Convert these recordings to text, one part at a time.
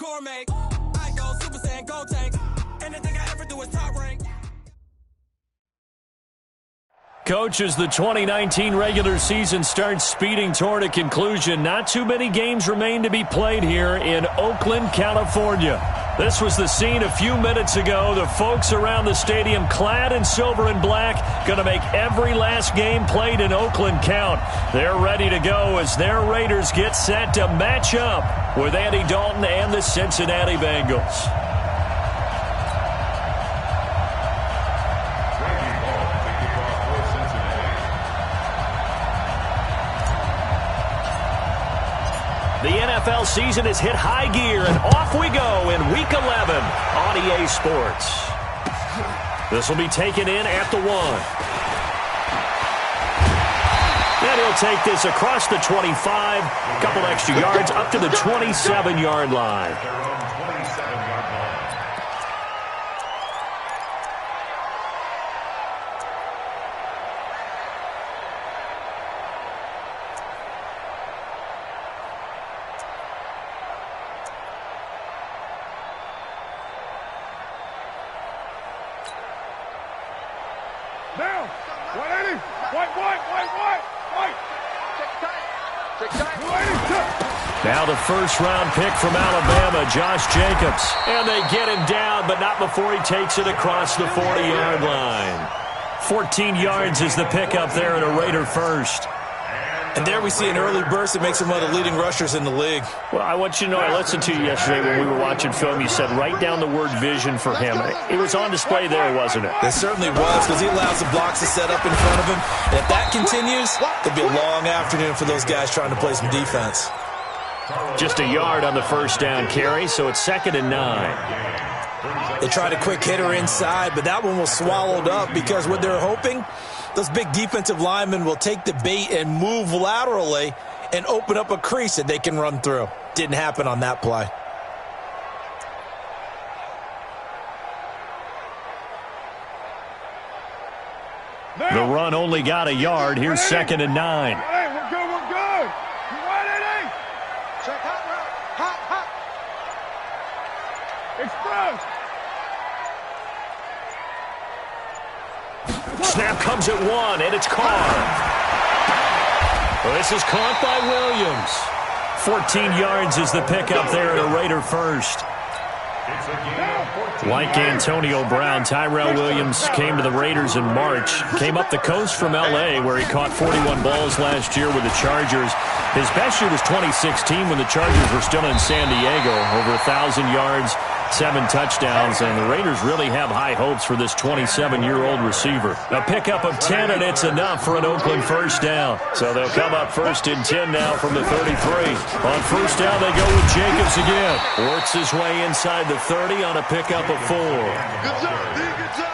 gourmet. I go Super Saiyan, go tank. Anything I ever do is top rank. Coach, as the 2019 regular season starts speeding toward a conclusion, not too many games remain to be played here in Oakland, California. This was the scene a few minutes ago. The folks around the stadium clad in silver and black going to make every last game played in Oakland count. They're ready to go as their Raiders get set to match up with Andy Dalton and the Cincinnati Bengals. The NFL season has hit high gear, and off we go in Week 11 on EA Sports. This will be taken in at the 1. And he'll take this across the 25, a couple extra yards, up to the 27-yard line. Down. 180. White. Now the first-round pick from Alabama, Josh Jacobs. And they get him down, but not before he takes it across the 40-yard line. 14 yards is the pickup there and a Raider first. And there we see an early burst that makes him one of the leading rushers in the league. Well, I want you to know, I listened to you yesterday when we were watching film. You said write down the word vision for him. It was on display there, wasn't it? It certainly was, because he allows the blocks to set up in front of him. And if that continues, it'll be a long afternoon for those guys trying to play some defense. Just a yard on the first down carry, so it's 2nd and 9. They tried a quick hitter inside, but that one was swallowed up because what they're hoping, those big defensive linemen will take the bait and move laterally and open up a crease that they can run through. Didn't happen on that play. The run only got a yard. Here's 2nd and 9. Hey, we're good. You 180. Check hot route. Express. Snap comes at 1, and it's caught. Well, this is caught by Williams. 14 yards is the pickup there at a Raider first. Like Antonio Brown, Tyrell Williams came to the Raiders in March. Came up the coast from L.A., where he caught 41 balls last year with the Chargers. His best year was 2016 when the Chargers were still in San Diego. Over 1,000 yards, 7 touchdowns, and the Raiders really have high hopes for this 27-year-old receiver. A pickup of 10, and it's enough for an Oakland first down. So they'll come up 1st and 10 now from the 33. On first down, they go with Jacobs again. Works his way inside the 30 on a pickup of 4. Good job, D. Good job.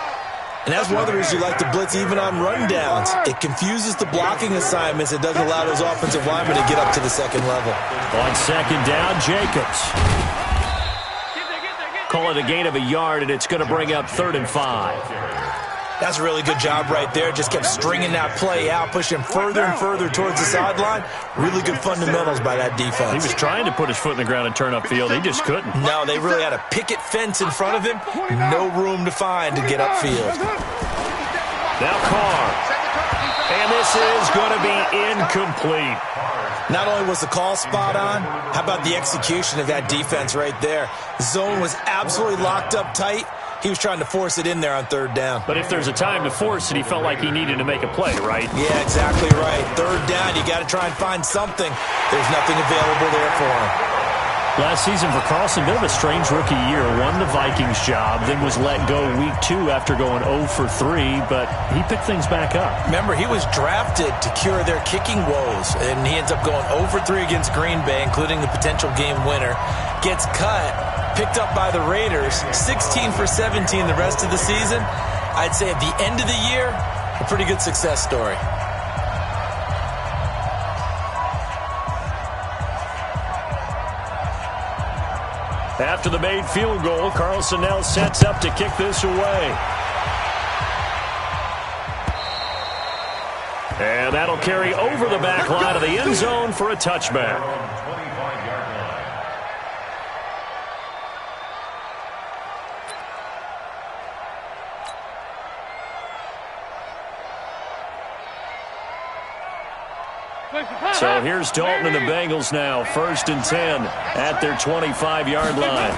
And that's one of the reasons you like to blitz even on rundowns. It confuses the blocking assignments. It doesn't allow those offensive linemen to get up to the second level. On 2nd down, Jacobs. Call it a gain of a yard, and it's going to bring up 3rd and 5. That's a really good job right there. Just kept stringing that play out, pushing further and further towards the sideline. Really good fundamentals by that defense. He was trying to put his foot in the ground and turn upfield. He just couldn't. No, they really had a picket fence in front of him. No room to find to get upfield. Now Carr. And this is going to be incomplete. Not only was the call spot on, how about the execution of that defense right there? The zone was absolutely locked up tight. He was trying to force it in there on 3rd down. But if there's a time to force it, he felt like he needed to make a play, right? Yeah, exactly right. 3rd down, you got to try and find something. There's nothing available there for him. Last season for Carlson, bit of a strange rookie year. Won the Vikings job, then was let go week 2 after going 0 for 3, but he picked things back up. Remember, he was drafted to cure their kicking woes, and he ends up going 0 for 3 against Green Bay, including the potential game winner. Gets cut, picked up by the Raiders, 16 for 17 the rest of the season. I'd say at the end of the year, a pretty good success story. After the made field goal, Carlson now sets up to kick this away. And that'll carry over the back line of the end zone for a touchback. So here's Dalton and the Bengals now, 1st and 10 at their 25-yard line.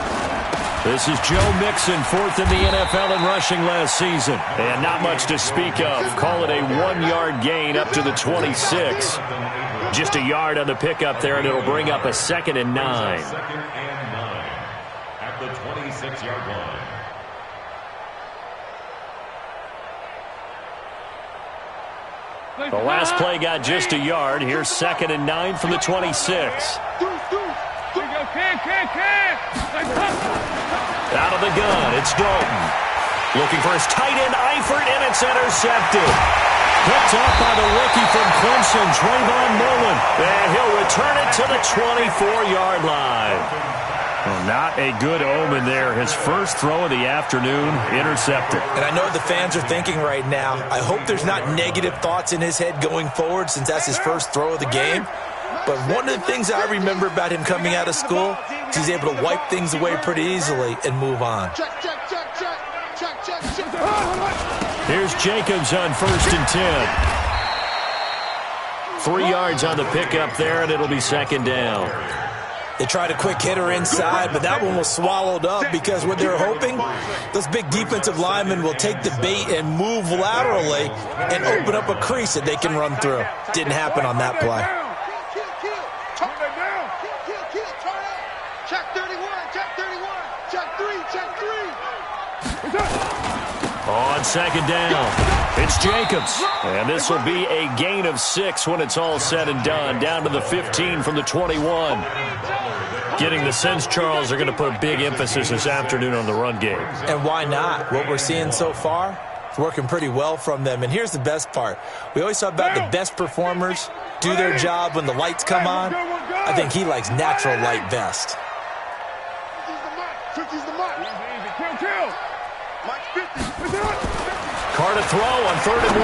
This is Joe Mixon, 4th in the NFL in rushing last season. And not much to speak of. Call it a 1-yard gain up to the 26. Just a yard on the pickup there, and it'll bring up a 2nd and 9. 2nd and 9 at the 26-yard line. The last play got just a yard. Here's 2nd and 9 from the 26. Out of the gun, it's Dalton. Looking for his tight end, Eifert, and it's intercepted. Picked off by the rookie from Clemson, Trayvon Mullen. And he'll return it to the 24-yard line. Well, not a good omen there. His first throw of the afternoon, intercepted. And I know the fans are thinking right now, I hope there's not negative thoughts in his head going forward since that's his first throw of the game. But one of the things I remember about him coming out of school is he's able to wipe things away pretty easily and move on. Here's Jacobs on 1st and 10. 3 yards on the pickup there, and it'll be 2nd down. They tried a quick hitter inside, but that one was swallowed up because what they're hoping, those big defensive linemen will take the bait and move laterally and open up a crease that they can run through. Didn't happen on that play. Check 31, check 31, check 3, check 3. On 2nd down, it's Jacobs. And this will be a gain of 6 when it's all said and done. Down to the 15 from the 21. Getting the sense, Charles, they're going to put a big emphasis this afternoon on the run game. And why not? What we're seeing so far is working pretty well from them. And here's the best part. We always talk about the best performers do their job when the lights come on. I think he likes natural light best. 50's the mark. Easy. Kill. Mike 50. Carr to throw on 3rd and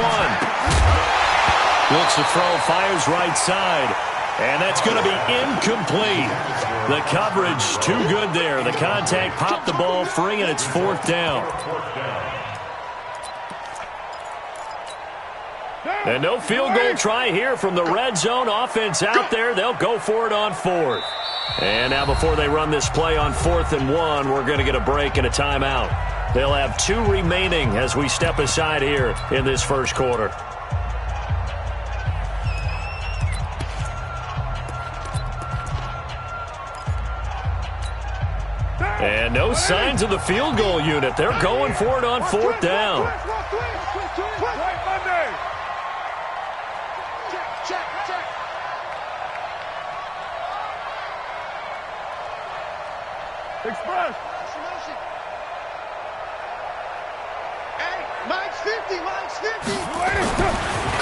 1. Looks to throw, fires right side. And that's going to be incomplete. The coverage too good there. The contact popped the ball free, and it's 4th down. And no field goal try here from the red zone. Offense out there. They'll go for it on 4th. And now before they run this play on 4th and 1, we're going to get a break and a timeout. They'll have 2 remaining as we step aside here in this first quarter. And no signs of the field goal unit. They're going for it on 4th down. Express. Hey, Mike's 50, Mike's 50.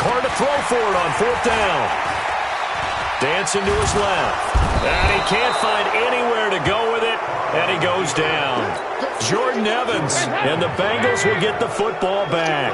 Carr to throw for it on 4th down. Dancing to his left. And he can't find anywhere to go with it. And he goes down. Jordan Evans. And the Bengals will get the football back.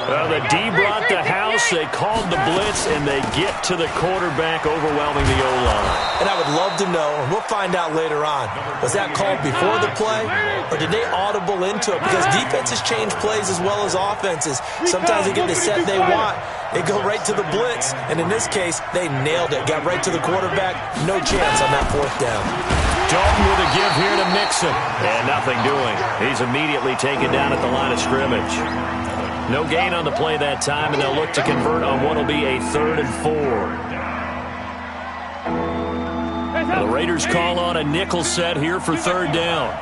The D brought the house. They called the blitz. And they get to the quarterback, overwhelming the O-line. And I would love to know, and we'll find out later on, was that called before the play? Or did they audible into it? Because defenses change plays as well as offenses. Sometimes they get the set they want. They go right to the blitz. And in this case, they nailed it. Got right to the quarterback. No chance on that 4th down. Dalton with a give here to Mixon. And nothing doing. He's immediately taken down at the line of scrimmage. No gain on the play that time, and they'll look to convert on what will be a 3rd and 4. The Raiders call on a nickel set here for 3rd down.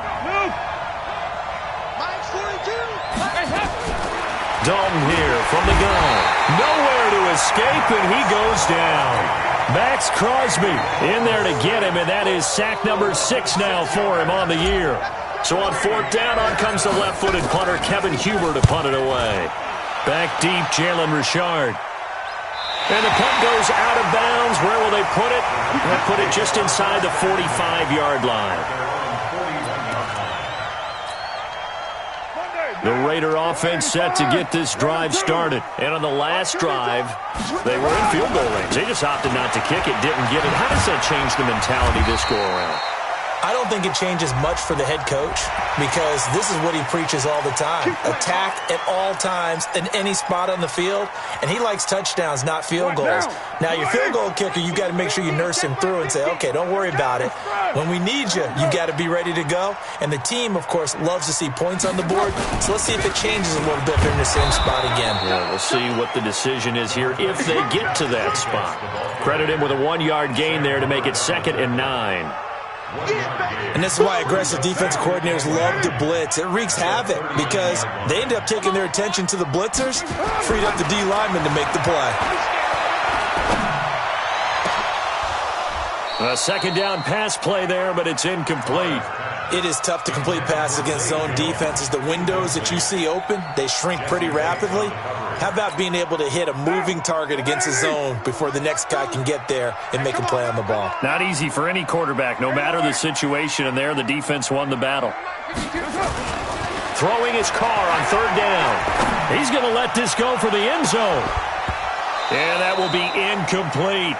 Mike's 42. Dalton here from the gun. Nowhere to escape, and he goes down. Max Crosby in there to get him, and that is sack number 6 now for him on the year. So on 4th down, on comes the left-footed punter, Kevin Huber, to punt it away. Back deep, Jalen Richard. And the punt goes out of bounds. Where will they put it? They'll put it just inside the 45-yard line. The Raider offense set to get this drive started. And on the last drive, they were in field goal range. They just opted not to kick it, didn't get it. How does that change the mentality this go-around? I don't think it changes much for the head coach because this is what he preaches all the time. Attack at all times in any spot on the field, and he likes touchdowns, not field goals. Now, your field goal kicker, you've got to make sure you nurse him through and say, okay, don't worry about it. When we need you, you've got to be ready to go. And the team, of course, loves to see points on the board, so let's see if it changes a little bit if they're in the same spot again. Yeah, we'll see what the decision is here if they get to that spot. Credit him with a 1-yard gain there to make it 2nd and 9. And this is why aggressive defense coordinators love to blitz. It wreaks havoc because they end up taking their attention to the blitzers, freed up the D lineman to make the play. A 2nd down pass play there, but it's incomplete. It is tough to complete passes against zone defenses. The windows that you see open, they shrink pretty rapidly. How about being able to hit a moving target against a zone before the next guy can get there and make a play on the ball? Not easy for any quarterback, no matter the situation, and there the defense won the battle. Throwing his car on 3rd down. He's going to let this go for the end zone. And that will be incomplete.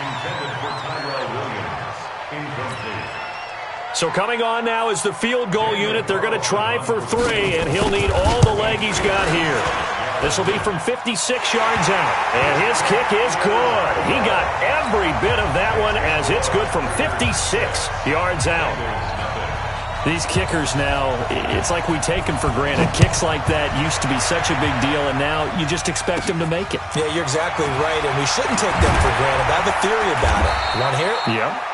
Intended for Tyrell Williams. Incomplete. So coming on now is the field goal unit. They're going to try for 3, and he'll need all the leg he's got here. This will be from 56 yards out, and his kick is good. He got every bit of that one as it's good from 56 yards out. These kickers now, it's like we take them for granted. Kicks like that used to be such a big deal, and now you just expect them to make it. Yeah, you're exactly right, and we shouldn't take them for granted. I have a theory about it. You want to hear it? Yeah.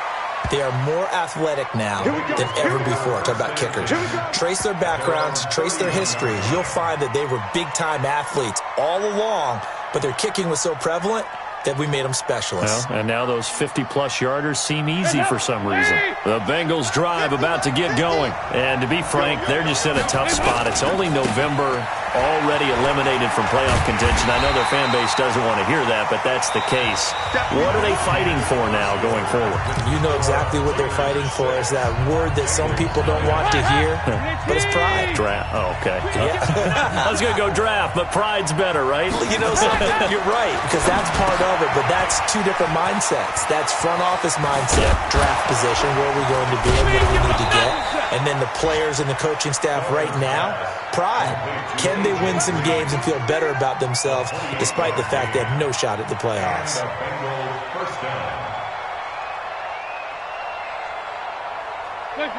They are more athletic now than ever before. Talk about kickers. Trace their backgrounds, trace their histories. You'll find that they were big-time athletes all along, but their kicking was so prevalent that we made them specialists. Well, and now those 50-plus yarders seem easy for some reason. The Bengals drive about to get going. And to be frank, they're just in a tough spot. It's only November, already eliminated from playoff contention. I know their fan base doesn't want to hear that, but that's the case. What are they fighting for now going forward? You know exactly what they're fighting for. Is that word that some people don't want to hear, but it's pride. Draft. Oh, okay. Yeah. I was going to go draft, but pride's better, right? You know something? You're right, because that's part of it, but that's two different mindsets. That's front office mindset, draft position, where are we going to be and what do we need to get? And then the players and the coaching staff right now, pride. Can they win some games and feel better about themselves despite the fact they have no shot at the playoffs?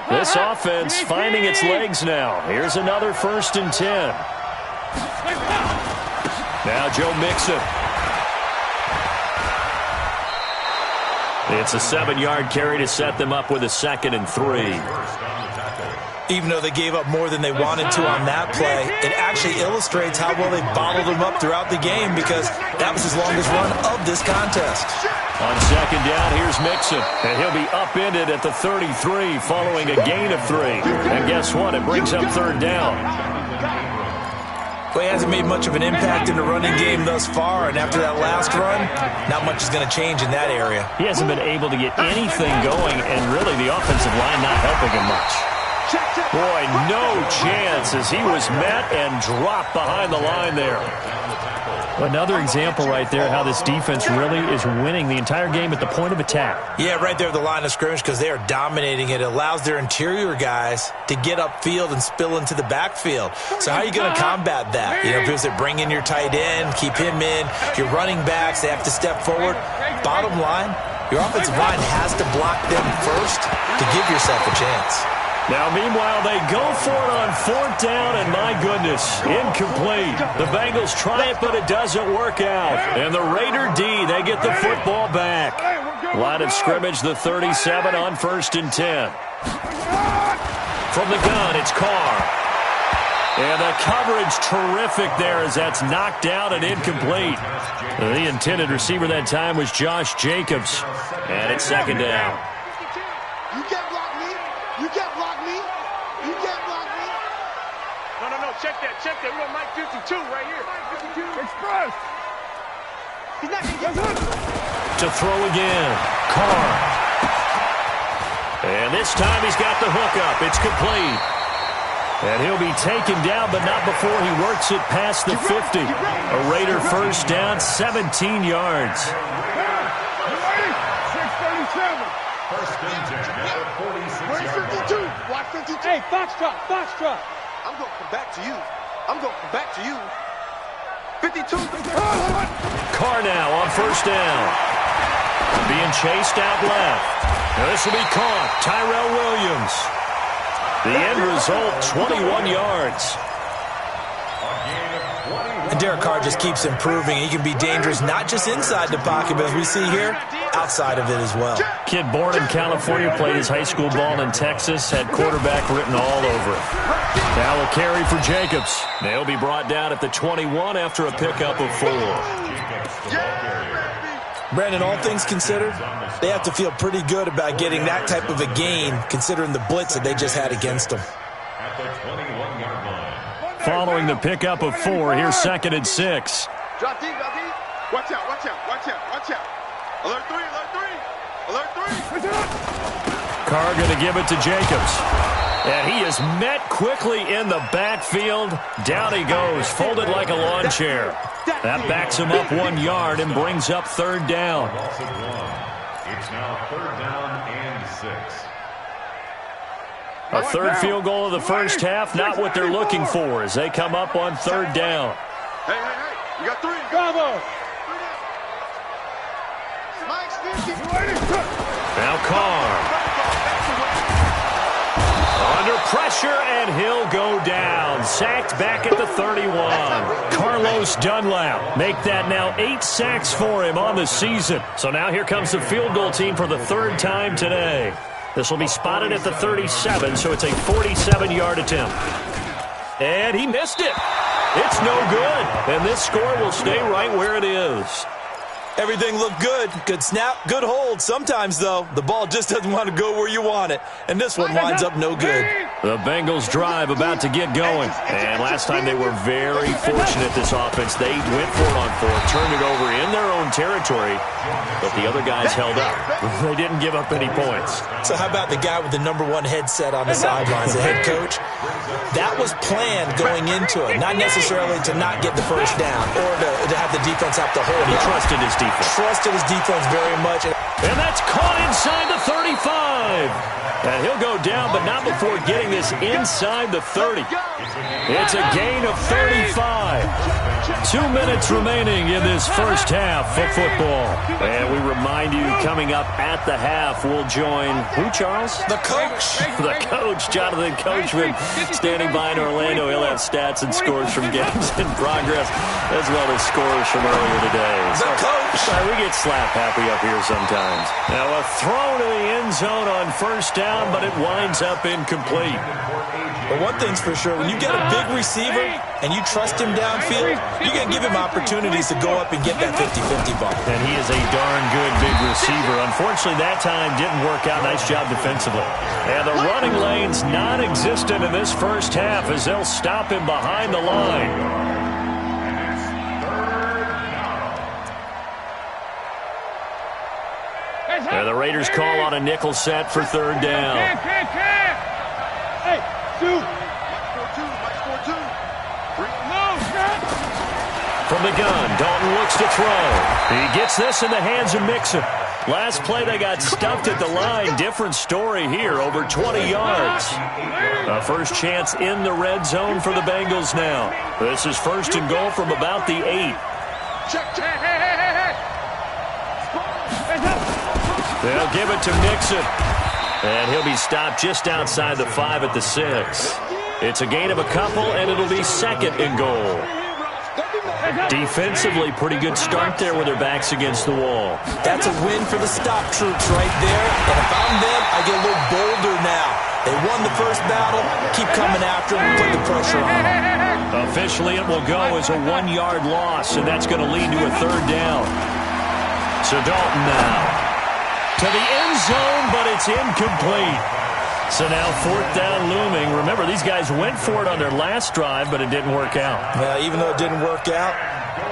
This offense finding its legs now. Here's another 1st and 10. Now Joe Mixon. It's a 7-yard carry to set them up with a 2nd and 3. Even though they gave up more than they wanted to on that play, it actually illustrates how well they bottled them up throughout the game because that was his longest run of this contest. On 2nd down, here's Mixon, and he'll be upended at the 33 following a gain of 3. And guess what? It brings up 3rd down. Well, he hasn't made much of an impact in the running game thus far, and after that last run, not much is going to change in that area. He hasn't been able to get anything going, and really the offensive line not helping him much. Boy, no chance as he was met and dropped behind the line there. Another example right there how this defense really is winning the entire game at the point of attack. Yeah, right there at the line of scrimmage because they are dominating it. It allows their interior guys to get upfield and spill into the backfield. So how are you going to combat that? You know, because they bring in your tight end, keep him in. Your running backs, they have to step forward. Bottom line, your offensive line has to block them first to give yourself a chance. Now, meanwhile, they go for it on 4th down, and my goodness, incomplete. The Bengals try it, but it doesn't work out. And the Raider D, they get the football back. Line of scrimmage, the 37 on 1st and 10. From the gun, it's Carr. And the coverage terrific there as that's knocked down and incomplete. The intended receiver that time was Josh Jacobs. And it's 2nd down. You can't block me. You can't block me. You can't block me. No. Check that. We got Mike 52 right here. Express. He's not going to get To throw again. Carr. And this time he's got the hook up. It's complete. And he'll be taken down, but not before he works it past the 50. A Raider 1st down, 17 yards. 6:37. First and 10 at the 46-yard line. 52. Watch 52. Hey, Foxtrot, Foxtrot. I'm going to come back to you. I'm going to come back to you. 52. Carr now on first down. Being chased out left. Now this will be caught. Tyrell Williams. The end result, 21 yards. And Derek Carr just keeps improving. He can be dangerous not just inside the pocket, but as we see here, outside of it as well. Kid born in California, played his high school ball in Texas, had quarterback written all over it. Now a carry for Jacobs. They'll be brought down at the 21 after a pickup of 4. Brandon, all things considered, they have to feel pretty good about getting that type of a gain, considering the blitz that they just had against them. At the 21-yard line. Following the pickup of 4, here's 2nd and 6. Drop deep, drop deep. Watch out, watch out, watch out, watch out. Alert 3, alert 3. Alert 3. Carr going to give it to Jacobs. And he is met quickly in the backfield. Down he goes, folded like a lawn chair. That backs him up 1 yard and brings up 3rd down. It's now 3rd down and 6. A 3rd field goal of the first half, not what they're looking for as they come up on 3rd down. Hey, hey, hey. You got 3. Bravo. Now Carr. Under pressure, and he'll go down. Sacked back at the 31. Carlos Dunlap. Make that now 8 sacks for him on the season. So now here comes the field goal team for the 3rd time today. This will be spotted at the 37, so it's a 47-yard attempt. And he missed it. It's no good. And this score will stay right where it is. Everything looked good. Good snap, good hold. Sometimes, though, the ball just doesn't want to go where you want it. And this one winds up no good. The Bengals drive about to get going. And last time they were very fortunate, this offense. They went for it on 4th, turned it over in their own territory, but the other guys held up. They didn't give up any points. So how about the guy with the #1 headset on the sidelines, the head coach? That was planned going into it, not necessarily to not get the first down or to have the defense have to hold it. He trusted his defense. Trusted his defense very much. And that's caught inside the 35. And he'll go down, but not before getting this inside the 30. It's a gain of 35. 2 minutes remaining in this first half of football. And we remind you, coming up at the half, we'll join who, Charles? The coach. The coach, Jonathan Coachman, standing by in Orlando. He'll have stats and scores from games in progress, as well as scores from earlier today. The coach. Sorry, we get slap happy up here sometimes. Now a throw to the end zone on first down, but it winds up incomplete. But one thing's for sure, when you get a big receiver and you trust him downfield, you can give him opportunities to go up and get that 50-50 ball. And he is a darn good big receiver. Unfortunately, that time didn't work out. Nice job defensively. And the running lane's non-existent in this first half as they'll stop him behind the line. And the Raiders call on a nickel set for 3rd down. Hey, shoot. From the gun, Dalton looks to throw. He gets this in the hands of Mixon. Last play, they got stuffed at the line. Different story here, over 20 yards. A first chance in the red zone for the Bengals now. This is 1st and goal from about the 8. They'll give it to Mixon. And he'll be stopped just outside the 5 at the 6. It's a gain of a couple, and it'll be 2nd and goal. Defensively, pretty good start there with their backs against the wall. That's a win for the stop troops right there. And if I'm them, I get a little bolder now. They won the first battle. Keep coming after them. Put the pressure on them. Officially, it will go as a 1-yard loss, and that's going to lead to a 3rd down. So Dalton now to the end zone, but it's incomplete. So now 4th down looming. Remember, these guys went for it on their last drive, but it didn't work out. Well, even though it didn't work out,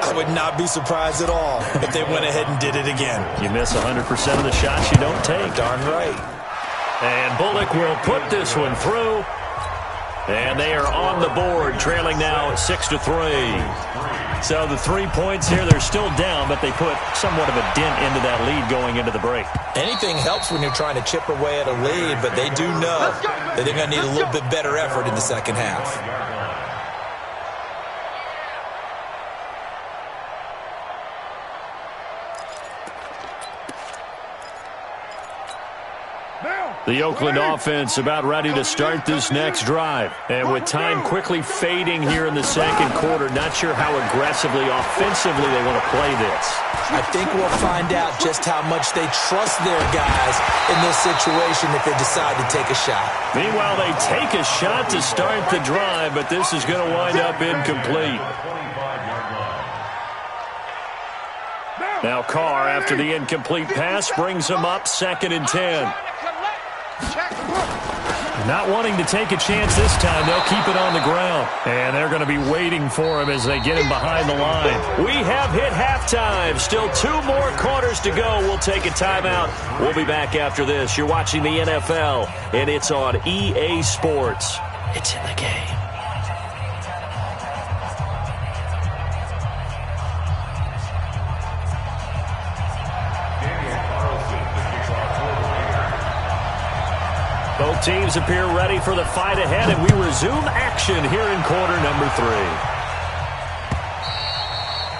I would not be surprised at all if they went ahead and did it again. You miss 100% of the shots you don't take. Darn right. And Bullock will put this one through. And they are on the board, trailing now 6-3. So the 3 points here, they're still down, but they put somewhat of a dent into that lead going into the break. Anything helps when you're trying to chip away at a lead, but they do know that they're going to need a little bit better effort in the second half. The Oakland offense about ready to start this next drive. And with time quickly fading here in the second quarter, not sure how aggressively, offensively they want to play this. I think we'll find out just how much they trust their guys in this situation if they decide to take a shot. Meanwhile, they take a shot to start the drive, but this is going to wind up incomplete. Now Carr, after the incomplete pass, brings him up 2nd and 10. Not wanting to take a chance this time, they'll keep it on the ground. And they're going to be waiting for him as they get him behind the line. We have hit halftime. Still 2 more quarters to go. We'll take a timeout. We'll be back after this. You're watching the NFL, and it's on EA Sports. It's in the game. Both teams appear ready for the fight ahead, and we resume action here in quarter number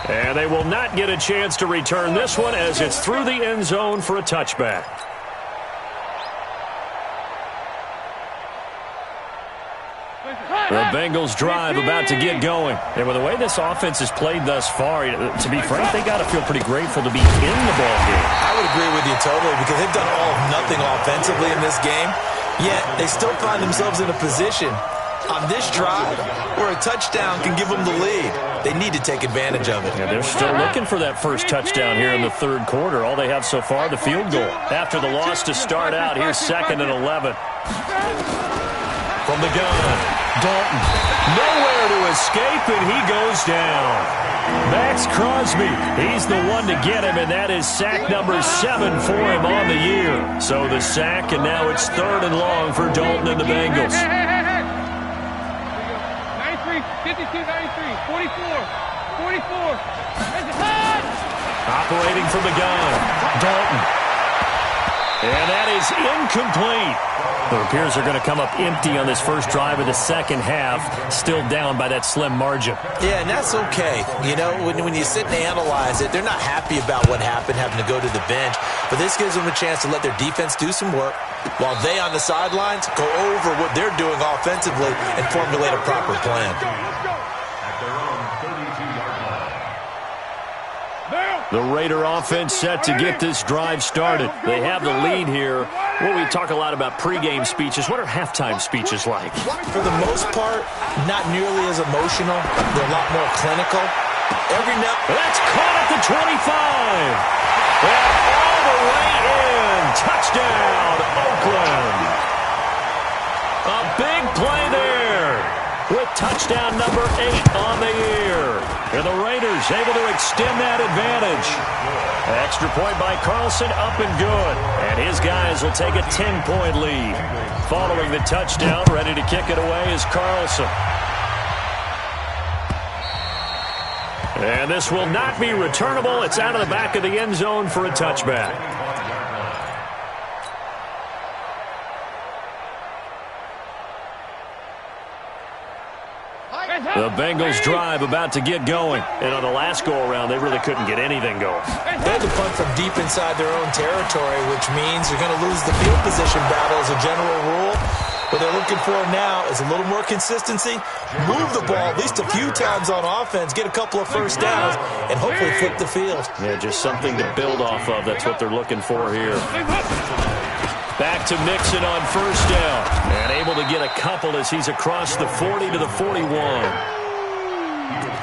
3. And they will not get a chance to return this one as it's through the end zone for a touchback. The Bengals drive about to get going. And with the way this offense has played thus far, to be frank, they got to feel pretty grateful to be in the ball game. I would agree with you totally because they've done all of nothing offensively in this game, yet they still find themselves in a position on this drive where a touchdown can give them the lead. They need to take advantage of it. Yeah, they're still looking for that first touchdown here in the third quarter. All they have so far, the field goal. After the loss to start out, here's 2nd and 11. From the gun, Dalton. Nowhere to escape, and he goes down. Max Crosby, he's the one to get him, and that is sack number 7 for him on the year. So the sack, and now it's 3rd and long for Dalton and the Bengals. 93, 52, 93, 44, 44. Operating from the gun, Dalton. And that is incomplete. It appears they're going to come up empty on this first drive of the second half, still down by that slim margin. Yeah, and that's okay. You know, when you sit and analyze it, they're not happy about what happened, having to go to the bench. But this gives them a chance to let their defense do some work while they on the sidelines go over what they're doing offensively and formulate a proper plan. The Raider offense set to get this drive started. They have the lead here. Well, we talk a lot about pregame speeches. What are halftime speeches like? For the most part, not nearly as emotional. They're a lot more clinical. That's caught at the 25. And all the way in. Touchdown, Oakland. A big play there with touchdown number 8 on the year. And the Raiders able to extend that advantage. Extra point by Carlson, up and good. And his guys will take a 10-point lead. Following the touchdown, ready to kick it away is Carlson. And this will not be returnable. It's out of the back of the end zone for a touchback. The Bengals drive about to get going. And on the last go-around, they really couldn't get anything going. They had to punt from deep inside their own territory, which means you're going to lose the field position battle as a general rule. What they're looking for now is a little more consistency, move the ball at least a few times on offense, get a couple of first downs, and hopefully flip the field. Yeah, just something to build off of. That's what they're looking for here. Back to Mixon on first down. And able to get a couple as he's across the 40 to the 41.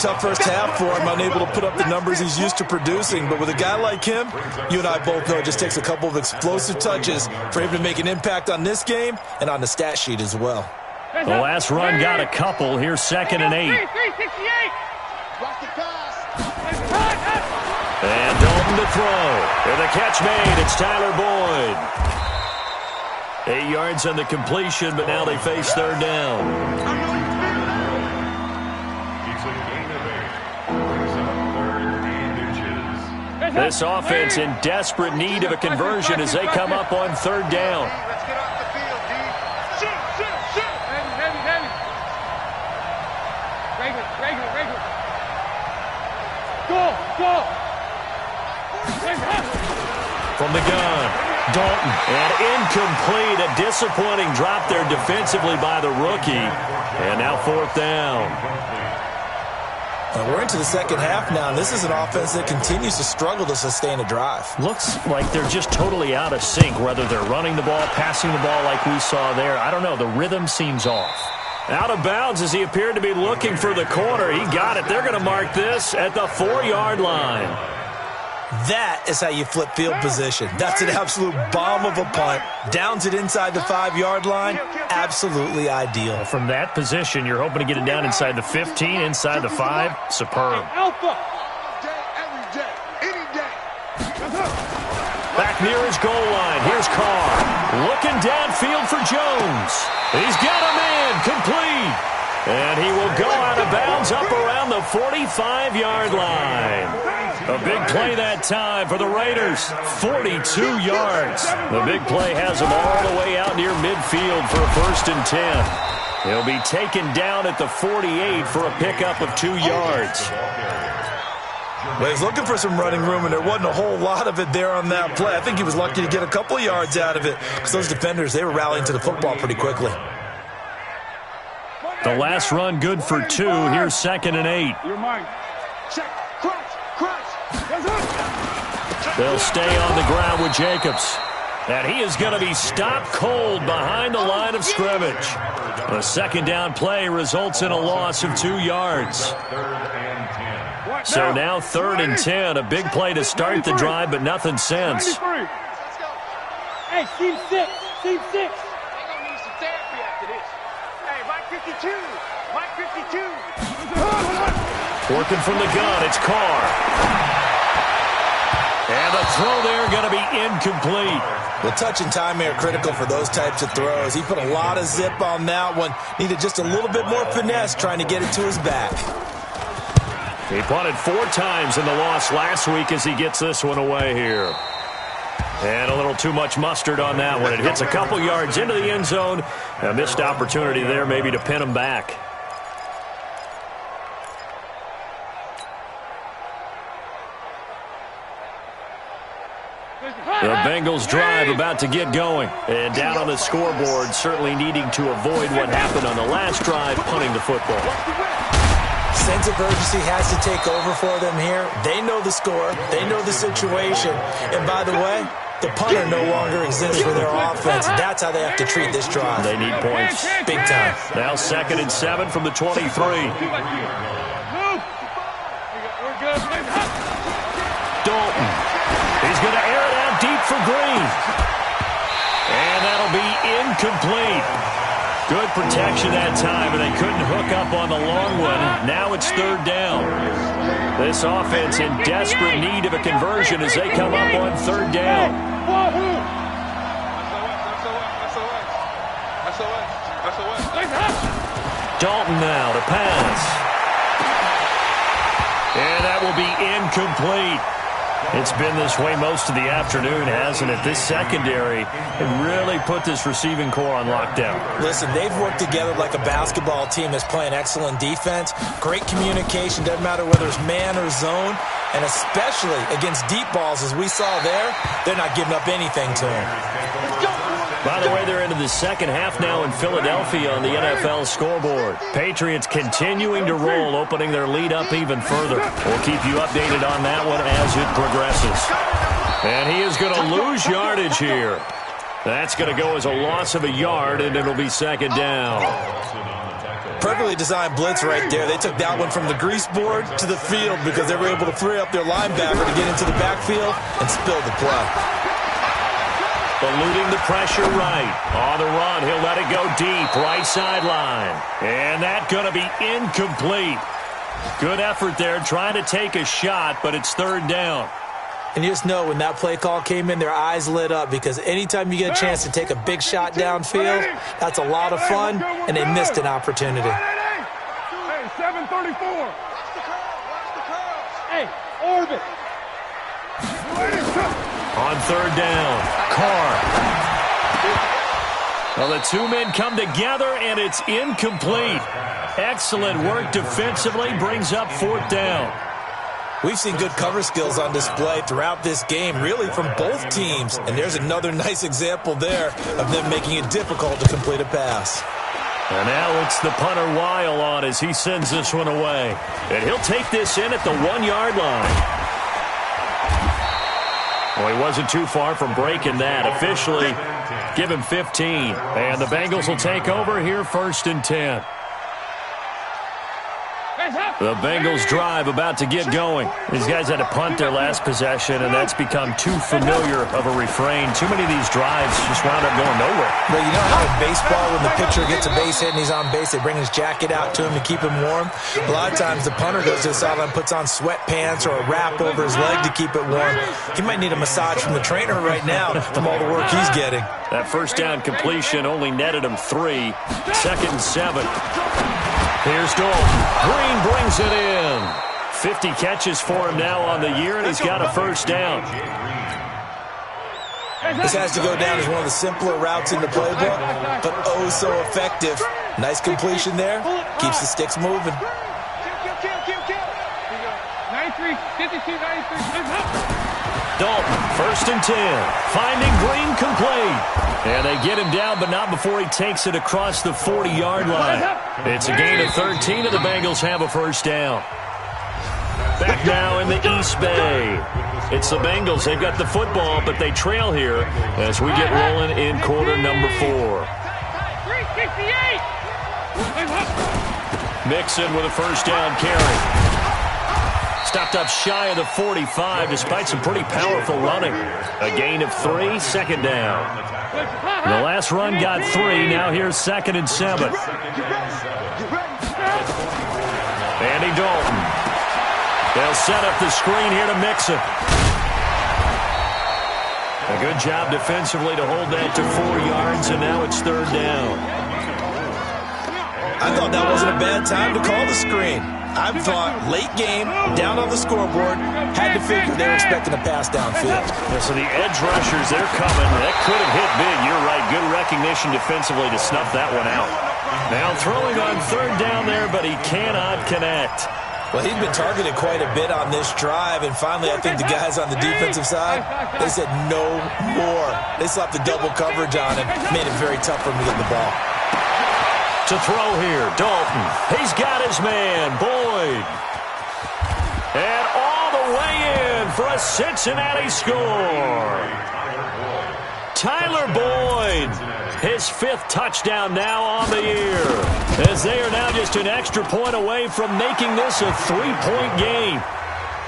Tough first half for him, unable to put up the numbers he's used to producing. But with a guy like him, you and I both know it just takes a couple of explosive touches for him to make an impact on this game and on the stat sheet as well. The last run got a couple. Here's 2nd and 8. And Dalton to throw. And the catch made. It's Tyler Boyd. 8 yards on the completion, but now they face third down. It's a gain of 8. Brings up 3rd and inches. This offense in desperate need of a conversion as they come up on third down. Let's get off the field, D. Shoot. Heavy. Regular. Go. From the gun, Dalton. And incomplete. A disappointing drop there defensively by the rookie. And now fourth down. We're into the second half now, and this is an offense that continues to struggle to sustain a drive. Looks like they're just totally out of sync, whether they're running the ball, passing the ball like we saw there. I don't know. The rhythm seems off. Out of bounds as he appeared to be looking for the corner. He got it. They're going to mark this at the 4-yard line. That is how you flip field position. That's an absolute bomb of a punt. Downs it inside the 5-yard line. Absolutely ideal. From that position, you're hoping to get it down inside the 15, inside the 5. Superb. Alpha. Every day, any day. Back near his goal line. Here's Carr. Looking downfield for Jones. He's got him in. Complete. And he will go out of bounds up around the 45-yard line. A big play that time for the Raiders. 42 yards. The big play has him all the way out near midfield for a 1st and 10. He'll be taken down at the 48 for a pickup of 2 yards. Well, he's looking for some running room, and there wasn't a whole lot of it there on that play. I think he was lucky to get a couple of yards out of it because those defenders, they were rallying to the football pretty quickly. The last run good for 2. Here's 2nd and 8. You're mine. Check. Crunch. They'll stay on the ground with Jacobs. And he is going to be stopped cold behind the line of scrimmage. A 2nd down play results in a loss of 2 yards. 3rd and 10. So now 3rd and 10. A big play to start the drive, but nothing since. Hey, team 6. They're going to need some therapy after this. Hey, Mike 52. Working from the gun, it's Carr. And the throw there going to be incomplete. Well, touch and timing are critical for those types of throws. He put a lot of zip on that one. Needed just a little bit more finesse trying to get it to his back. He punted 4 times in the loss last week as he gets this one away here. And a little too much mustard on that one. It hits a couple yards into the end zone. A missed opportunity there maybe to pin him back. The Bengals drive about to get going. And down on the scoreboard, certainly needing to avoid what happened on the last drive, punting the football. Sense of urgency has to take over for them here. They know the score. They know the situation. And by the way, the punter no longer exists for their offense. That's how they have to treat this drive. They need points. Big time. Now 2nd and 7 from the 23. Dalton. He's going to air it out deep for Green. And that'll be incomplete. Good protection that time, and they couldn't hook up on the long one. Now it's 3rd down. This offense in desperate need of a conversion as they come up on 3rd down. Dalton now to pass. And that will be incomplete. It's been this way most of the afternoon, hasn't it? This secondary really put this receiving core on lockdown. Listen, they've worked together like a basketball team that's playing excellent defense. Great communication, doesn't matter whether it's man or zone. And especially against deep balls, as we saw there, they're not giving up anything to them. By the way, they're into the second half now in Philadelphia on the NFL scoreboard. Patriots continuing to roll, opening their lead up even further. We'll keep you updated on that one as it progresses. And he is going to lose yardage here. That's going to go as a loss of a yard, and it'll be 2nd down. Perfectly designed blitz right there. They took that one from the grease board to the field because they were able to free up their linebacker to get into the backfield and spill the play. Eluding the pressure right. On the run, he'll let it go deep, right sideline. And that's going to be incomplete. Good effort there, trying to take a shot, but it's 3rd down. And you just know when that play call came in, their eyes lit up because anytime you get a chance to take a big shot downfield, that's a lot of fun, and they missed an opportunity. Hey, 734. Watch the curl. Hey, orbit. On third down, Carr. Well, the two men come together, and it's incomplete. Excellent work defensively, brings up fourth down. We've seen good cover skills on display throughout this game, really from both teams. And there's another nice example there of them making it difficult to complete a pass. And now it's the punter Weil on as he sends this one away. And he'll take this in at the 1-yard line. Well, he wasn't too far from breaking that. Officially, give him 15. And the Bengals will take over here, 1st and 10. The Bengals drive about to get going. These guys had to punt their last possession, and that's become too familiar of a refrain. Too many of these drives just wound up going nowhere. Well, you know how in baseball when the pitcher gets a base hit and he's on base, they bring his jacket out to him to keep him warm? A lot of times the punter goes to the sideline, puts on sweatpants or a wrap over his leg to keep it warm. He might need a massage from the trainer right now from all the work he's getting. That first down completion only netted him 3. 2nd and 7. Here's Dalton. Green brings it in. 50 catches for him now on the year, and he's got a first down. This has to go down as one of the simpler routes in the playbook, but oh so effective. Nice completion there. Keeps the sticks moving. 93, 52, 93. Dalton, 1st and 10. Finding Green complete. And they get him down, but not before he takes it across the 40-yard line. It's a gain of 13, and the Bengals have a first down. Back now in the East Bay. It's the Bengals. They've got the football, but they trail here as we get rolling in quarter number 4. 368. Mixon with a first down carry. Stopped up shy of the 45 despite some pretty powerful running. A gain of 3, 2nd down. The last run got 3. Now here's 2nd and 7. Andy Dalton. They'll set up the screen here to Mixon. A good job defensively to hold that to 4 yards, and now it's 3rd down. I thought that wasn't a bad time to call the screen. I thought late game, down on the scoreboard, had to figure they were expecting a pass downfield. Yeah, so the edge rushers, they're coming. That could have hit big. You're right. Good recognition defensively to snuff that one out. Now throwing on 3rd down there, but he cannot connect. Well, he'd been targeted quite a bit on this drive, and finally I think the guys on the defensive side, they said no more. They slapped the double coverage on him, made it very tough for him to get the ball. To throw here, Dalton. He's got his man, Boyd. And all the way in for a Cincinnati score. Tyler Boyd, his 5th touchdown now on the year, as they are now just an extra point away from making this a 3-point game.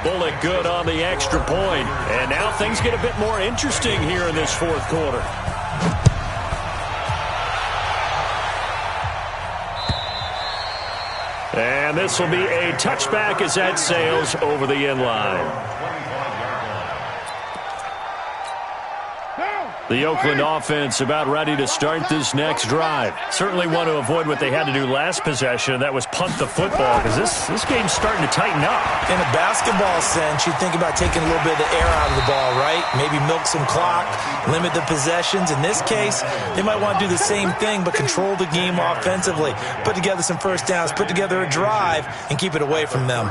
Bullock good on the extra point. And now things get a bit more interesting here in this 4th quarter. And this will be a touchback as that sails over the end line. The Oakland offense about ready to start this next drive. Certainly want to avoid what they had to do last possession. That was punt the football, because this game's starting to tighten up. In a basketball sense, you think about taking a little bit of the air out of the ball, right? Maybe milk some clock, limit the possessions. In this case, they might want to do the same thing, but control the game offensively. Put together some first downs, put together a drive, and keep it away from them.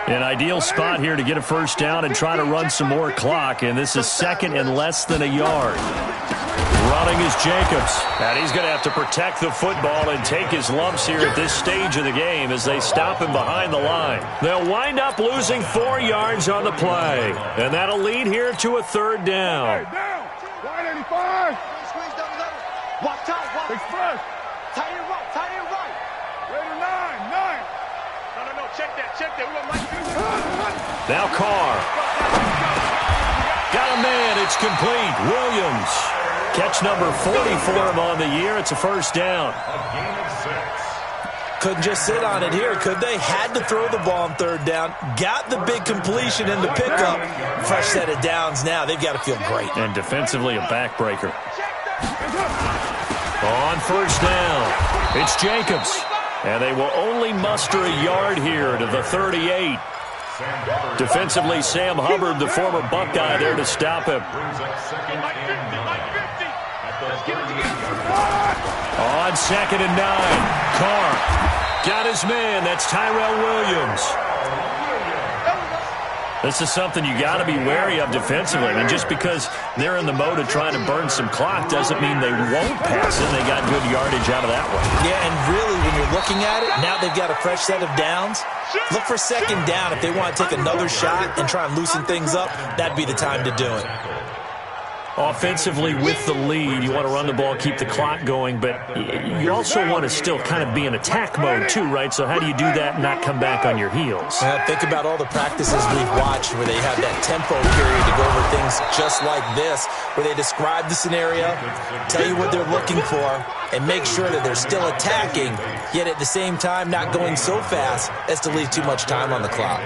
An ideal spot here to get a first down and try to run some more clock, and this is 2nd and less than a yard. Running is Jacobs, and he's going to have to protect the football and take his lumps here at this stage of the game as they stop him behind the line. They'll wind up losing 4 yards on the play, and that'll lead here to a 3rd down. Wide 85. Squeeze down the middle. Watch out. Express. Tight end right. Tight end right. Raider 9. No. Check that. We want Mike. Now Carr. Got a man. It's complete. Williams. Catch number 40 for him on the year. It's a first down. A gain of 6. Couldn't just sit on it here, could they? Had to throw the ball on third down. Got the big completion in the pickup. Fresh set of downs now. They've got to feel great. And defensively, a backbreaker. On first down, it's Jacobs. And they will only muster a yard here to the 38. Defensively, Sam Hubbard, the former Buckeye, there to stop him. On 2nd and 9, Carr got his man. That's Tyrell Williams. This is something you got to be wary of defensively. I mean, just because they're in the mode of trying to burn some clock doesn't mean they won't pass it. They got good yardage out of that one. Yeah, and really, when you're looking at it, now they've got a fresh set of downs. Look for 2nd down. If they want to take another shot and try and loosen things up, that'd be the time to do it. Offensively, with the lead, you want to run the ball, keep the clock going, but you also want to still kind of be in attack mode too, right? So how do you do that and not come back on your heels? Think about all the practices we've watched where they have that tempo period to go over things just like this, where they describe the scenario, tell you what they're looking for, and make sure that they're still attacking, yet at the same time not going so fast as to leave too much time on the clock.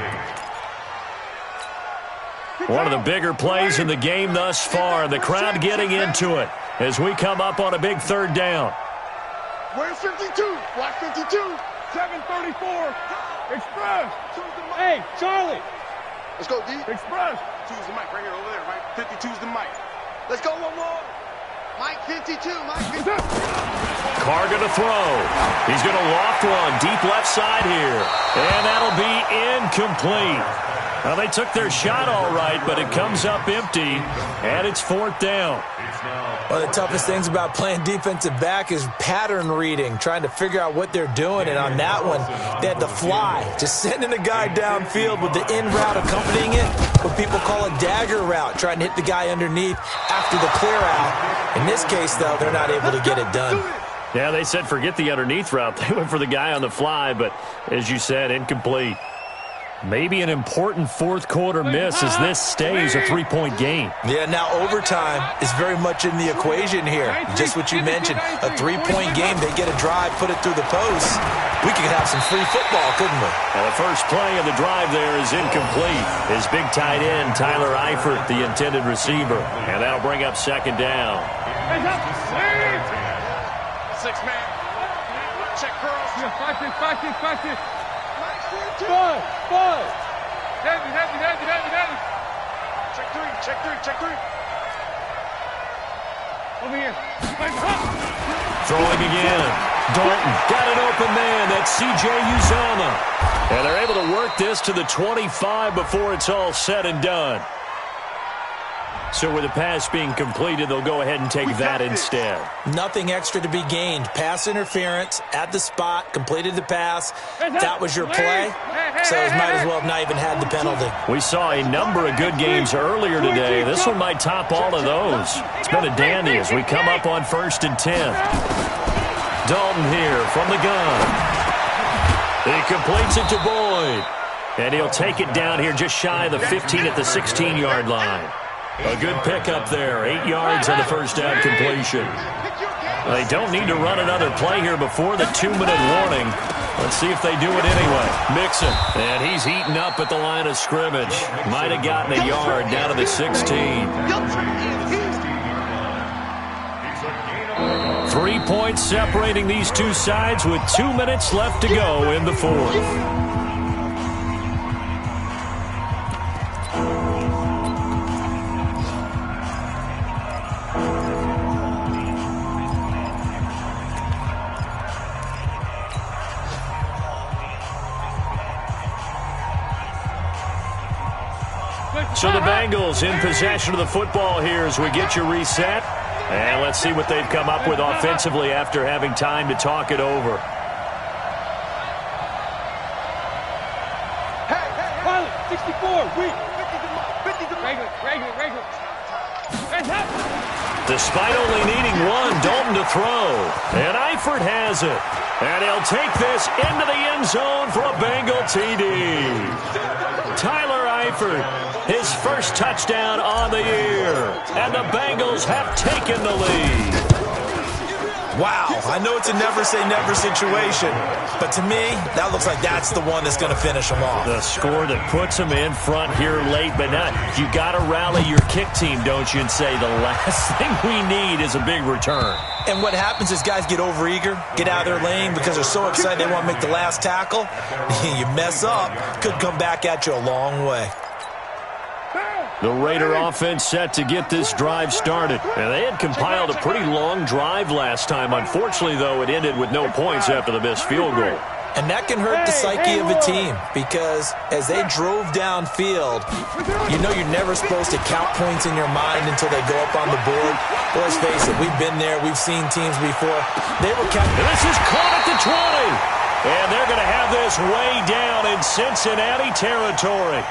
One of the bigger plays in the game thus far. The crowd getting into it as we come up on a big 3rd down. Where's 52? Block 52. 734. Express. Hey, Charlie. Let's go, D. Express. 2's the mic right here over there, right? 52's the mic. Let's go one more. Mike 52. Mike 52. Carr going to throw. He's going to loft one deep left side here. And that'll be incomplete. Well, they took their shot all right, but it comes up empty, and it's 4th down. One of the toughest things about playing defensive back is pattern reading, trying to figure out what they're doing. And on that one, they had to fly, just sending a guy downfield with the in route accompanying it, what people call a dagger route, trying to hit the guy underneath after the clear out. In this case, though, they're not able to get it done. Yeah, they said forget the underneath route. They went for the guy on the fly, but as you said, incomplete. Maybe an important 4th quarter miss as this stays a 3-point game. Yeah, now overtime is very much in the equation here. Just what you mentioned, a 3-point game. They get a drive, put it through the post. We could have some free football, couldn't we? And the first play of the drive there is incomplete. His big tight end, Tyler Eifert, the intended receiver. And that'll bring up 2nd down. 6-man. Check girls. Practice. 5. Heavy. Check 3. Over here. Throwing again. Dalton got an open man. That's C.J. Uzomah. And they're able to work this to the 25 before it's all said and done. So with the pass being completed, they'll go ahead and take that instead. Nothing extra to be gained. Pass interference at the spot, completed the pass. That was your play, so it might as well have not even had the penalty. We saw a number of good games earlier today. This one might top all of those. It's been a dandy as we come up on 1st and 10. Dalton here from the gun. He completes it to Boyd. And he'll take it down here just shy of the 15 at the 16-yard line. A good pickup there. 8 yards on the first down completion. They don't need to run another play here before the 2-minute warning. Let's see if they do it anyway. Mixon. And he's eaten up at the line of scrimmage. Might have gotten a yard down to the 16. 3 points separating these two sides with 2 minutes left to go in the 4th. So the Bengals in possession of the football here as we get you reset. And let's see what they've come up with offensively after having time to talk it over. Pilot, 64, weak. 50 regular. Despite only needing one, Dalton to throw. And Eifert has it. And he'll take this into the end zone for a Bengal TD. Tyler Eifert, his first touchdown on the year. And the Bengals have taken the lead. Wow, I know it's a never-say-never situation, but to me, that looks like that's the one that's going to finish them off. The score that puts them in front here late, but not. You got to rally your kick team, don't you, and say the last thing we need is a big return. And what happens is guys get overeager, get out of their lane because they're so excited they want to make the last tackle. You mess up, could come back at you a long way. The Raider offense set to get this drive started. And they had compiled a pretty long drive last time. Unfortunately, though, it ended with no points after the missed field goal. And that can hurt the psyche of a team because as they drove downfield, you know you're never supposed to count points in your mind until they go up on the board. But let's face it, we've been there. We've seen teams before. They were counting. This is caught at the 20. And they're going to have this way down in Cincinnati territory.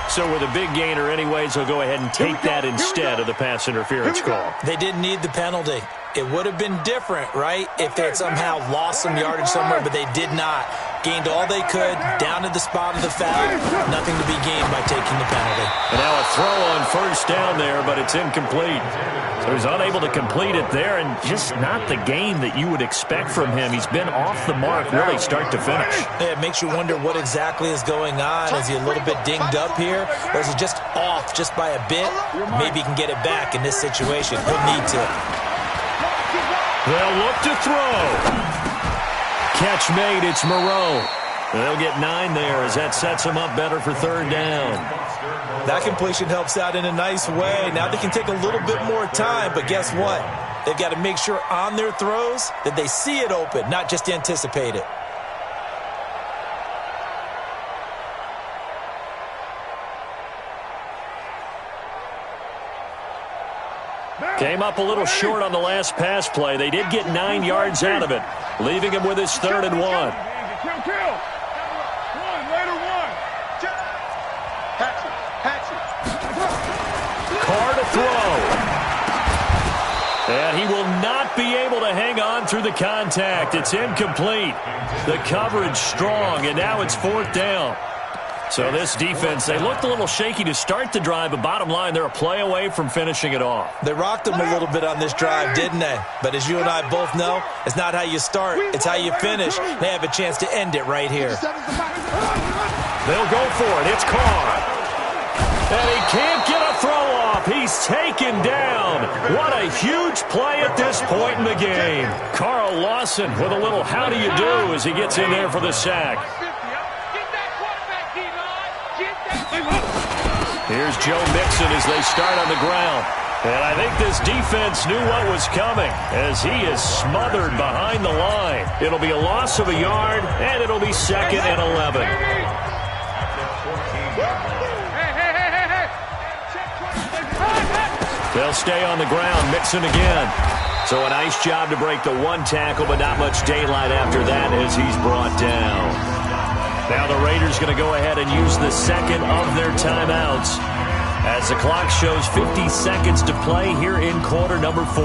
So with a big gainer anyways, they'll go ahead and take that instead of the pass interference call. They didn't need the penalty. It would have been different, right, if they had somehow lost some yardage somewhere, but they did not. Gained all they could, down to the spot of the foul. Nothing to be gained by taking the penalty. And now a throw on first down there, but it's incomplete. So he's unable to complete it there, and just not the game that you would expect from him. He's been off the mark really start to finish. Yeah, it makes you wonder what exactly is going on. Is he a little bit dinged up here, or is he just off just by a bit? Maybe he can get it back in this situation. He'll need to. They'll look to throw. Catch made, it's Moreau. They'll get 9 there as that sets them up better for third down. That completion helps out in a nice way. Now they can take a little bit more time, but guess what? They've got to make sure on their throws that they see it open, not just anticipate it. Came up a little short on the last pass play. They did get 9 yards out of it, leaving him with his 3rd and 1. Kill. Later one. Carr to throw. And he will not be able to hang on through the contact. It's incomplete. The coverage strong, and now it's 4th down. So this defense, they looked a little shaky to start the drive, but bottom line, they're a play away from finishing it off. They rocked them a little bit on this drive, didn't they? But as you and I both know, it's not how you start, it's how you finish. They have a chance to end it right here. They'll go for it. It's Carr. And he can't get a throw off. He's taken down. What a huge play at this point in the game. Carl Lawson with a little how do you do as he gets in there for the sack. Here's Joe Mixon as they start on the ground. And I think this defense knew what was coming as he is smothered behind the line. It'll be a loss of a yard, and it'll be 2nd and 11. They'll stay on the ground. Mixon again. So a nice job to break the 1 tackle, but not much daylight after that as he's brought down. Now the Raiders going to go ahead and use the 2nd of their timeouts as the clock shows 50 seconds to play here in quarter number 4.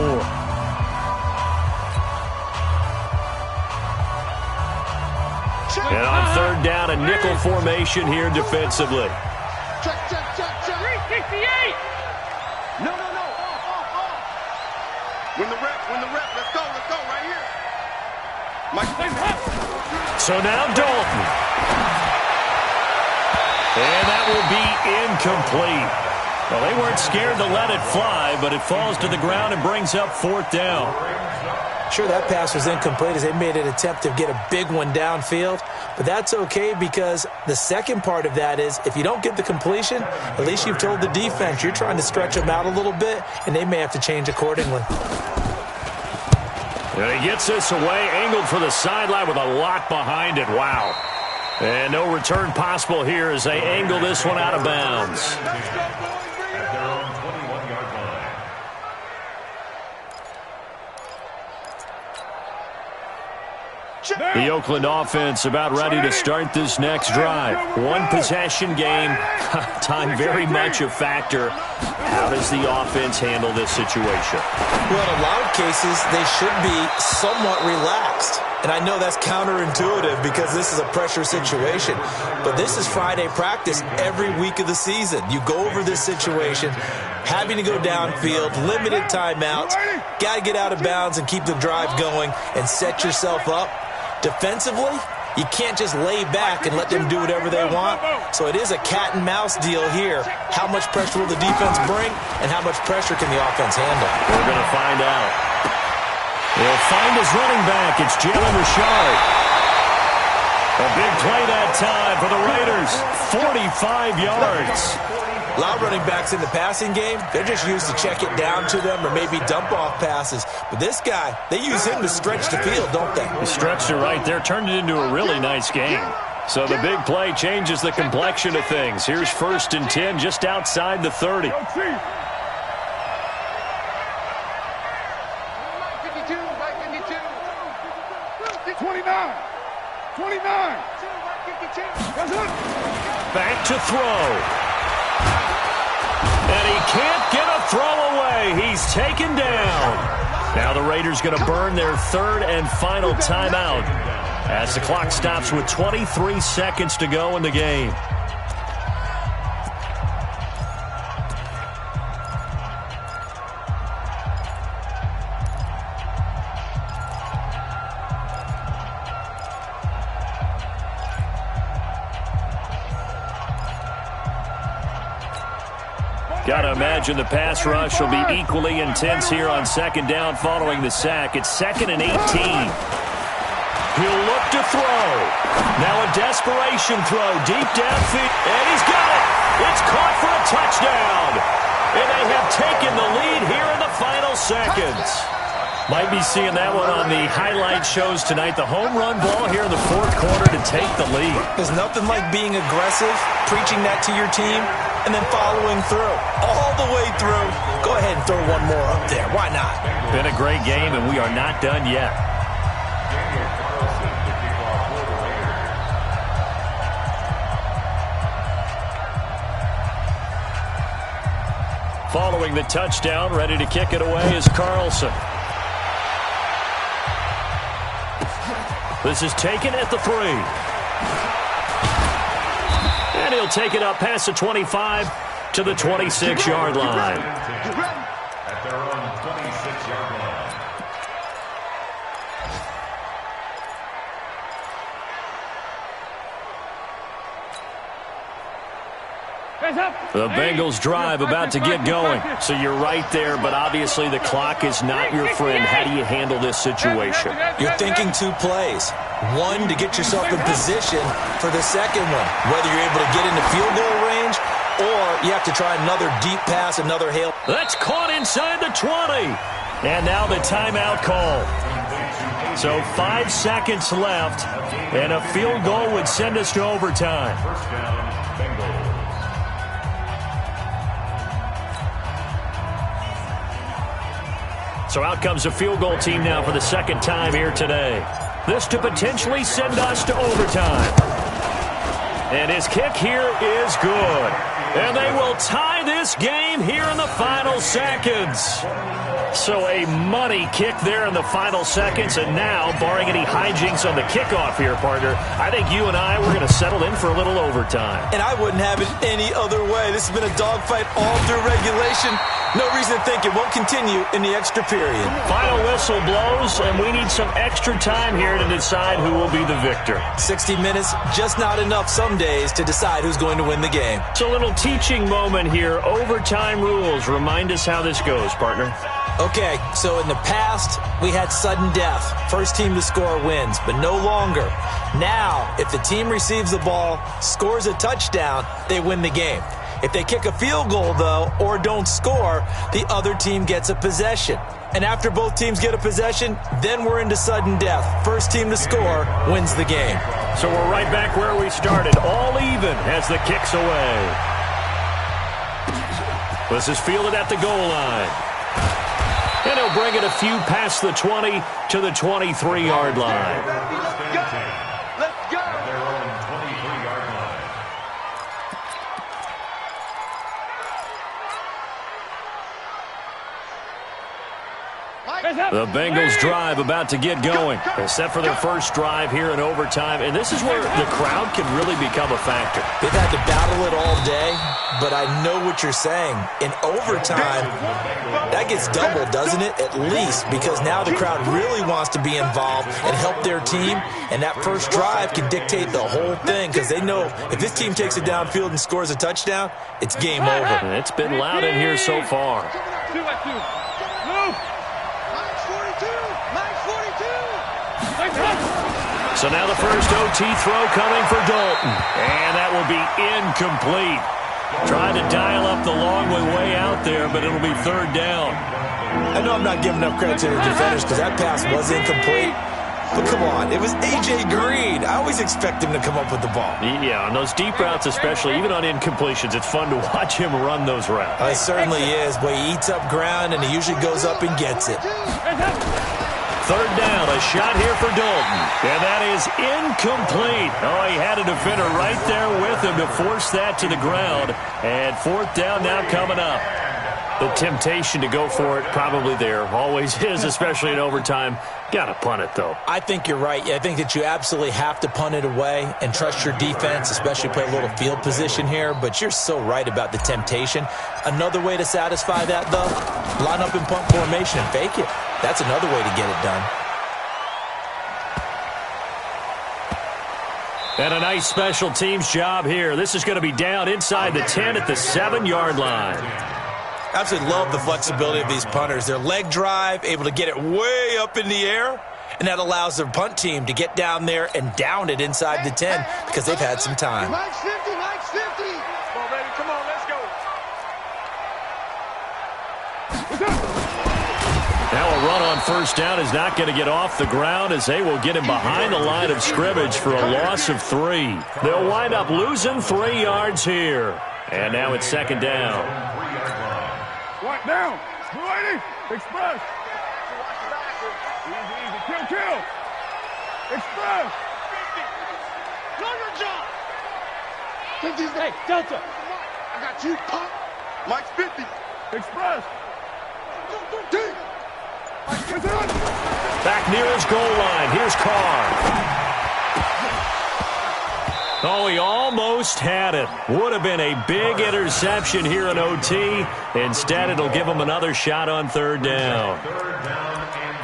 And on 3rd down, a nickel formation here defensively. Check. 368. No. When the rep, let's go right here. So now Dalton. And that will be incomplete. Well, they weren't scared to let it fly, but it falls to the ground and brings up 4th down. Sure, that pass was incomplete as they made an attempt to get a big one downfield, but that's okay because the second part of that is if you don't get the completion, at least you've told the defense you're trying to stretch them out a little bit, and they may have to change accordingly. And he gets this away, angled for the sideline with a lot behind it. Wow. And no return possible here as they angle this one out of bounds. At their own 21-yard line. The Oakland offense about ready to start this next drive. 1 possession game. Time very much a factor. How does the offense handle this situation? Well, in a lot of cases, they should be somewhat relaxed. And I know that's counterintuitive because this is a pressure situation. But this is Friday practice every week of the season. You go over this situation, having to go downfield, limited timeouts, got to get out of bounds and keep the drive going and set yourself up. Defensively, you can't just lay back and let them do whatever they want. So it is a cat and mouse deal here. How much pressure will the defense bring and how much pressure can the offense handle? We're going to find out. He'll find his running back. It's Jalen Richard. A big play that time for the Raiders. 45 yards. A lot of running backs in the passing game, they're just used to check it down to them or maybe dump off passes. But this guy, they use him to stretch the field, don't they? He stretched it right there, turned it into a really nice game. So the big play changes the complexion of things. Here's 1st and 10 just outside the 30. 29. Back to throw. And he can't get a throw away. He's taken down. Now the Raiders going to burn their 3rd and final timeout as the clock stops with 23 seconds to go in the game. Got to imagine the pass rush will be equally intense here on 2nd down following the sack. It's 2nd and 18. He'll look to throw. Now a desperation throw deep downfield. And he's got it. It's caught for a touchdown. And they have taken the lead here in the final seconds. Might be seeing that one on the highlight shows tonight. The home run ball here in the 4th quarter to take the lead. There's nothing like being aggressive, preaching that to your team, and then following through. All the way through. Go ahead and throw one more up there. Why not? Been a great game, and we are not done yet. Following the touchdown, ready to kick it away is Carlson. This is taken at the 3. And he'll take it up past the 25 to the 26-yard line. At their own 26-yard line. The Bengals drive about to get going. So you're right there, but obviously the clock is not your friend. How do you handle this situation? You're thinking 2 plays. One, to get yourself in position for the second one. Whether you're able to get into field goal range or you have to try another deep pass, another hail. That's caught inside the 20. And now the timeout call. So 5 seconds left, and a field goal would send us to overtime. First down, Bengals. So out comes a field goal team now for the 2nd time here today. This to potentially send us to overtime. And his kick here is good. And they will tie this game here in the final seconds. So a money kick there in the final seconds. And now, barring any hijinks on the kickoff here, partner, I think you and I, we're going to settle in for a little overtime. And I wouldn't have it any other way. This has been a dogfight all through regulation. No reason to think it won't continue in the extra period. Final whistle blows, and we need some extra time here to decide who will be the victor. 60 minutes, just not enough some days to decide who's going to win the game. It's a little teaching moment here. Overtime rules. Remind us how this goes, partner. Okay, so in the past, we had sudden death. First team to score wins, but no longer. Now, if the team receives the ball, scores a touchdown, they win the game. If they kick a field goal, though, or don't score, the other team gets a possession. And after both teams get a possession, then we're into sudden death. First team to score wins the game. So we're right back where we started, all even as the kick's away. This is fielded at the goal line. And he'll bring it a few past the 20 to the 23-yard line. First and 10. Let's go. At their own 23-yard line. The Bengals drive about to get going. They're set for their first drive here in overtime, and this is where the crowd can really become a factor. They've had to battle it all day, but I know what you're saying. In overtime, that gets doubled, doesn't it? At least, because now the crowd really wants to be involved and help their team, and that first drive can dictate the whole thing because they know if this team takes it downfield and scores a touchdown, it's game over. It's been loud in here so far. So now the first OT throw coming for Dalton. And that will be incomplete. Trying to dial up the long way out there, but it'll be third down. I know I'm not giving enough credit to the defenders because that pass was incomplete. But come on, it was A.J. Green. I always expect him to come up with the ball. Yeah, on those deep routes especially, even on incompletions, it's fun to watch him run those routes. It certainly is. Boy, he eats up ground, and he usually goes up and gets it. Third down, a shot here for Dalton. And that is incomplete. Oh, he had a defender right there with him to force that to the ground. And fourth down now coming up. The temptation to go for it probably there. Always is, especially in overtime. Got to punt it, though. I think you're right. I think that you absolutely have to punt it away and trust your defense, especially play a little field position here. But you're so right about the temptation. Another way to satisfy that, though, line up in punt formation and fake it. That's another way to get it done. And a nice special teams job here. This is going to be down inside the 10 at the 7-yard line. Absolutely love the flexibility of these punters. Their leg drive, able to get it way up in the air, and that allows their punt team to get down there and down it inside the 10 because they've had some time. Mike's 50, Mike's 50. Come on, baby, come on, let's go. Now a run on first down is not going to get off the ground as they will get him behind the line of scrimmage for a loss of 3. They'll wind up losing 3 yards here. And now it's second down. Right down. 280. Express. Easy, easy. Kill. Express. 50. Know your job. 50's Hey, Delta. I got you, pop. Mike's 50. Express. Deep. Back near his goal line. Here's Carr. Oh, he almost had it. Would have been a big interception here in OT. Instead, it'll give them another shot on third down.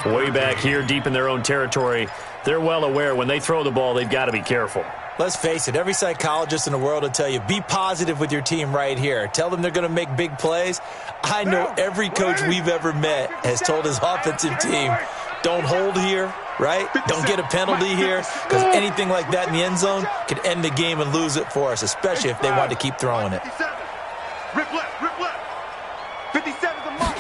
Way back here, deep in their own territory, they're well aware when they throw the ball, they've got to be careful. Let's face it, every psychologist in the world will tell you, be positive with your team right here. Tell them they're going to make big plays. I know every coach we've ever met has told his offensive team, don't hold here, right? Don't get a penalty here, because anything like that in the end zone could end the game and lose it for us, especially if they want to keep throwing it. 57. Rip left, rip left. 57's a mark.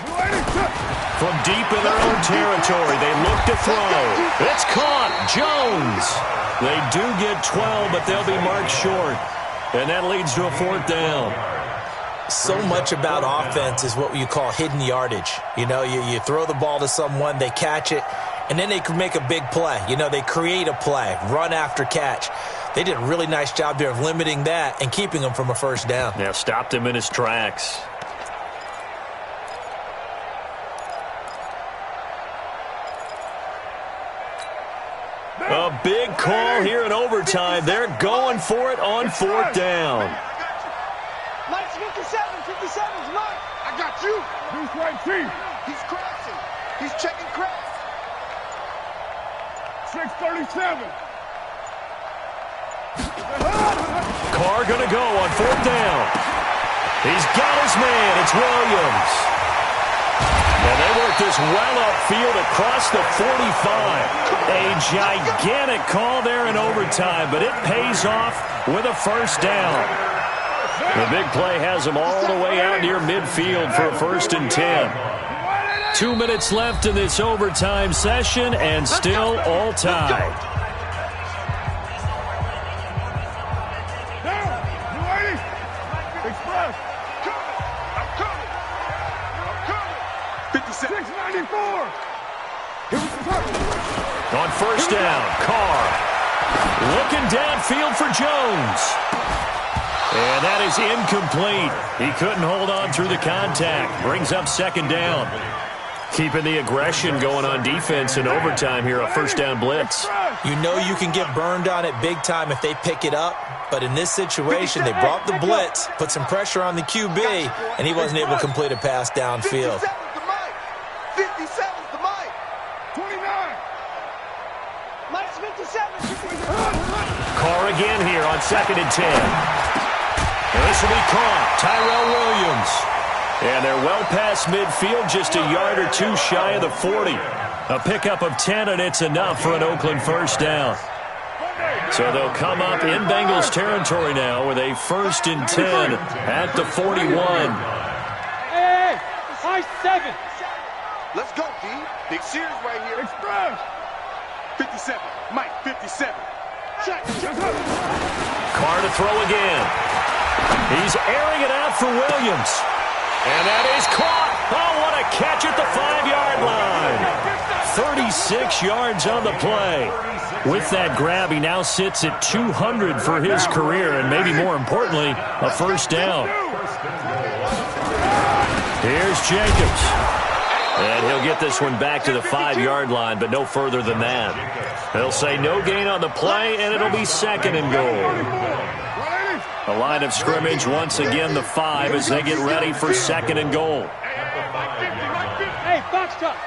From deep in their own territory, they look to throw. It's caught. Jones. They do get 12, but they'll be marked short. And that leads to a fourth down. So much about offense is what you call hidden yardage. You know, you throw the ball to someone, they catch it, and then they can make a big play. You know, they create a play, run after catch. They did a really nice job there of limiting that and keeping him from a first down. Yeah, stopped him in his tracks. A big call here in overtime. They're going for it on fourth down. Mike's 57's Mike. I got you. Who's right, Chief? He's crashing. He's checking cracks. 637. Carr going to go on fourth down. He's got his man. It's Williams. And they work this well upfield across the 45. A gigantic call there in overtime, but it pays off with a first down. The big play has them all the way out near midfield for a 1st and 10. 2 minutes left in this overtime session, and still all tied. Express. I'm coming. 57. 694. On first down, Carr looking downfield for Jones. And that is incomplete. He couldn't hold on through the contact. Brings up second down. Keeping the aggression going on defense in overtime here, a first down blitz. You know you can get burned on it big time if they pick it up, but in this situation, they brought the blitz, put some pressure on the QB, and he wasn't able to complete a pass downfield. 57's the mic. 29. Mike's 57. Carr again here on 2nd and 10. And this will be caught. Tyrell Williams. And they're well past midfield, just a yard or two shy of the 40. A pickup of 10, and it's enough for an Oakland first down. So they'll come up in Bengals territory now with a 1st and 10 at the 41. Hey, high 7. Let's go, D. Big Sears right here. Express. 57. Mike, 57. Check. Carr to throw again. He's airing it out for Williams. And that is caught. Oh, what a catch at the 5-yard line. 36 yards on the play. With that grab, he now sits at 200 for his career, and maybe more importantly, a first down. Here's Jacobs. And he'll get this one back to the 5-yard line, but no further than that. They'll say no gain on the play, and it'll be 2nd and goal. The line of scrimmage, once again, the 5 as they get ready for 2nd and goal. Hey, box truck.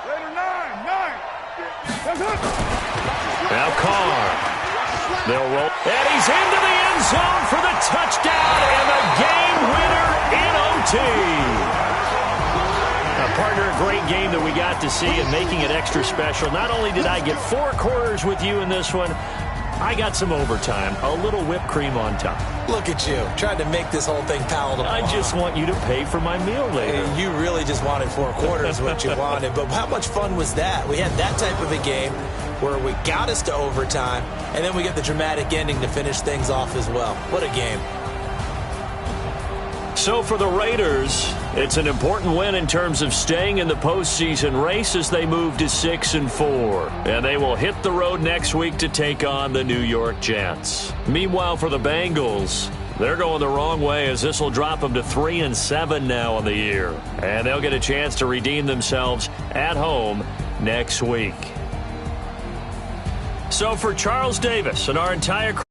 Later, 9. Now Carr. They'll roll. And he's into the end zone for the touchdown and the game winner in OT. Partner, a great game that we got to see and making it extra special. Not only did I get 4 quarters with you in this one, I got some overtime, a little whipped cream on top. Look at you, trying to make this whole thing palatable. I just want you to pay for my meal later. You really just wanted 4 quarters, what you wanted. But how much fun was that? We had that type of a game where we got us to overtime, and then we get the dramatic ending to finish things off as well. What a game. So for the Raiders, it's an important win in terms of staying in the postseason race as they move to 6-4. And they will hit the road next week to take on the New York Jets. Meanwhile, for the Bengals, they're going the wrong way as this will drop them to 3-7 now on the year. And they'll get a chance to redeem themselves at home next week. So for Charles Davis and our entire crew,